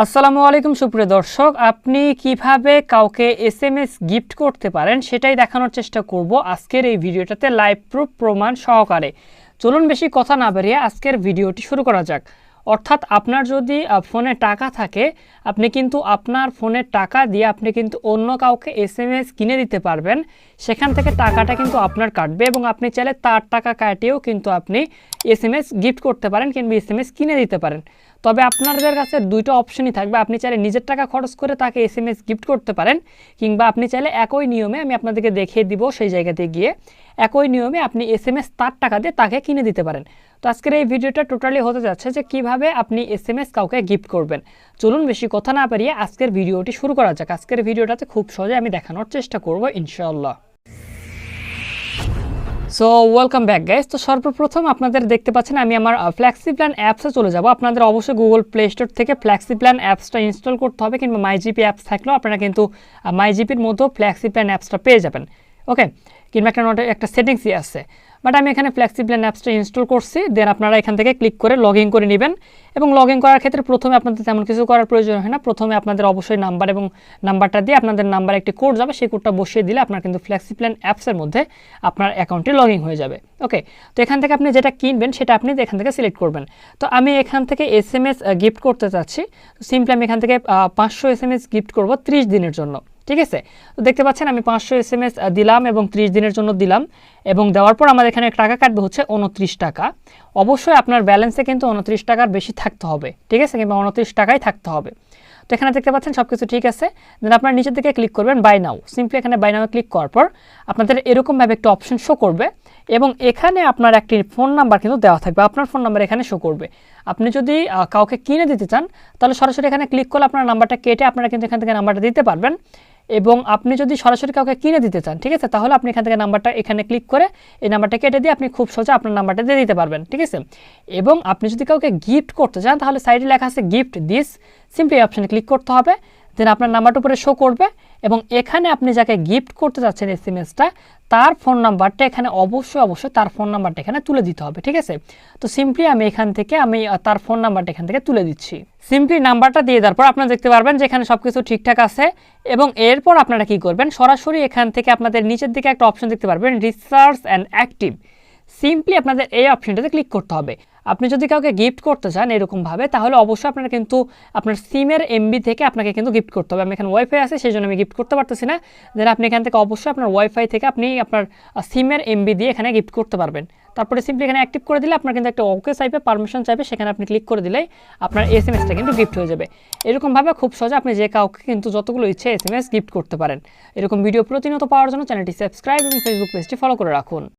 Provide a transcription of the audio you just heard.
আসসালামু আলাইকুম সুপ্রিয় দর্শক, আপনি কিভাবে কাউকে এসএমএস গিফট করতে পারেন সেটাই দেখানোর চেষ্টা করব আজকের এই ভিডিওটাতে লাইভ প্রুফ প্রমাণ সহকারে। চলুন বেশি কথা না বাড়িয়ে আজকের ভিডিওটি শুরু করা যাক। অর্থাৎ আপনার যদি ফোনে টাকা থাকে, আপনি কিন্তু আপনার ফোনের টাকা দিয়ে আপনি কিন্তু অন্য কাউকে এসএমএস কিনে দিতে পারবেন। সেখান থেকে টাকাটা কিন্তু আপনার কাটবে এবং আপনি চাইলে তার টাকা কাটিয়েও কিন্তু আপনি এসএমএস গিফট করতে পারেন কিংবা এসএমএস কিনে দিতে পারেন। তবে আপনাদের কাছে দুইটা অপশনই থাকবে। আপনি চাইলে নিজের টাকা খরচ করে তাকে এসএমএস গিফট করতে পারেন, কিংবা আপনি চাইলে একই নিয়মে, আমি আপনাদেরকে দেখিয়ে দিব সেই জায়গাতে গিয়ে, একই নিয়মে আপনি এসএমএস তার টাকা দিয়ে তাকে কিনে দিতে পারেন। তো আজকের এই ভিডিওটা টোটালি হতে যাচ্ছে যে কিভাবে আপনি এসএমএস কাউকে গিফট করবেন। চলুন বেশি কথা না পারিয়ে আজকের ভিডিওটি শুরু করা যাক। আজকের ভিডিওটাতে খুব সহজে আমি দেখানোর চেষ্টা করব ইনশাআল্লাহ। So welcome back guys. তো সর্বপ্রথম আপনাদের দেখতে পাচ্ছেন আমি আমার ফ্লেক্সিপ্ল্যান অ্যাপসে চলে যাব। আপনাদের অবশ্যই গুগল প্লে স্টোর থেকে ফ্লেক্সিপ্ল্যান অ্যাপসটা ইনস্টল করতে হবে, কিংবা মাই জিপি অ্যাপস থাকলেও আপনারা কিন্তু মাই জিপির মতো ফ্লেক্সিপ্ল্যান অ্যাপসটা পেয়ে যাবেন। ওকে, কিংবা একটা সেটিংসই আছে, বাট আমি এখানে ফ্লেক্সিপ্ল্যান অ্যাপসটা ইনস্টল করছি। দেন আপনারা এখান থেকে ক্লিক করে লগ ইন করে নেবেন। এবং লগ ইন করার ক্ষেত্রে প্রথমে আপনাদের তেমন কিছু করার প্রয়োজন হয় না। প্রথমে আপনাদের অবশ্যই নাম্বার এবং নাম্বারটা দিয়ে আপনাদের নাম্বার একটি কোড যাবে, সেই কোডটা বসিয়ে দিলে আপনার কিন্তু ফ্লেক্সিপ্ল্যান অ্যাপসের মধ্যে আপনার অ্যাকাউন্টে লগ ইন হয়ে যাবে। ওকে, তো এখান থেকে আপনি যেটা কিনবেন সেটা আপনি এখান থেকে সিলেক্ট করবেন। তো আমি এখান থেকে এসএমএস গিফট করতে চাচ্ছি। তো সিম্পলি আমি এখান থেকে 500 এসএমএস গিফট করব 30 দিনের জন্য। ঠিক আছে, তো দেখতে পাচ্ছেন আমি 500 এসএমএস দিলাম এবং 30 দিনের জন্য দিলাম, এবং দেওয়ার পর আমাদের এখানে টাকা কাটবে হচ্ছে 29 টাকা। অবশ্যই আপনার ব্যালেন্সে কিন্তু 29 টাকার বেশি থাকতে হবে, ঠিক আছে, কিংবা 29 টাকাই থাকতে হবে। তো এখানে দেখতে পাচ্ছেন সব কিছু ঠিক আছে। দেন আপনার নিচের দিকে ক্লিক করবেন বাই নাও। সিম্পলি এখানে বাই নাও ক্লিক করার পর আপনাদের এরকমভাবে একটা অপশন শো করবে, এবং এখানে আপনার একটি ফোন নাম্বার কিন্তু দেওয়া থাকবে। আপনার ফোন নাম্বার এখানে শো করবে। আপনি যদি কাউকে কিনে দিতে চান তাহলে সরাসরি এখানে ক্লিক করলে আপনার নাম্বারটা কেটে আপনারা কিন্তু এখান থেকে নাম্বারটা দিতে পারবেন। এবং আপনি যদি সরাসরি কাউকে কিনে দিতে চান, ঠিক আছে, তাহলে আপনি এখান থেকে নাম্বারটা এখানে ক্লিক করে এই নাম্বারটা কেটে দিয়ে আপনি খুব সহজে আপনার নাম্বারটা দিয়ে দিতে পারবেন। ঠিক আছে, এবং আপনি যদি কাউকে গিফট করতে চান তাহলে সাইডে লেখা আছে গিফট দিস, সিম্পলি এই অপশানে ক্লিক করতে হবে। দেন আপনার নাম্বারটার উপরে শো করবে, এবং এখানে আপনি যাকে গিফট করতে চাচ্ছেন এসএমএসটা, তার ফোন নাম্বারটা এখানে অবশ্যই তার ফোন নাম্বারটা এখানে তুলে দিতে হবে। ঠিক আছে, তো সিম্পলি আমি এখান থেকে তার ফোন নাম্বারটা এখান থেকে তুলে দিচ্ছি। সিম্পলি নাম্বারটা দিয়ে দেওয়ার পর আপনারা দেখতে পারবেন যে এখানে সব কিছু ঠিকঠাক আছে। এবং এরপর আপনারা কি করবেন, সরাসরি এখান থেকে আপনাদের নিচের দিকে একটা অপশন দেখতে পারবেন রিসার্চ অ্যান্ড অ্যাক্টিভ। সিম্পলি আপনাদের এই অপশনটাতে ক্লিক করতে হবে। আপনি যদি কাউকে গিফট করতে চান এরকমভাবে, তাহলে অবশ্যই আপনারা কিন্তু আপনার সিমের এমবি থেকে আপনাকে কিন্তু গিফট করতে হবে। আমি এখানে ওয়াইফাই আছে, সেই জন্য আমি গিফট করতে পারতেছি না। দেন আপনি এখান থেকে অবশ্যই আপনার ওয়াইফাই থেকে আপনি আপনার সিমের এমবি দিয়ে এখানে গিফট করতে পারবেন। তারপরে সিম্পলি এখানে অ্যাক্টিভ করে দিলে আপনার কিন্তু একটা ওকে চাইবে, পারমিশন চাইবে, সেখানে আপনি ক্লিক করে দিলেই আপনার এসএমএসটা কিন্তু গিফট হয়ে যাবে। এরকমভাবে খুব সহজে আপনি যে কাউকে কিন্তু যতগুলো ইচ্ছে এসএমএস গিফট করতে পারেন। এরকম ভিডিও প্রতিনিয়ত পাওয়ার জন্য চ্যানেলটি সাবস্ক্রাইব এবং ফেসবুক পেজটি ফলো করে রাখুন।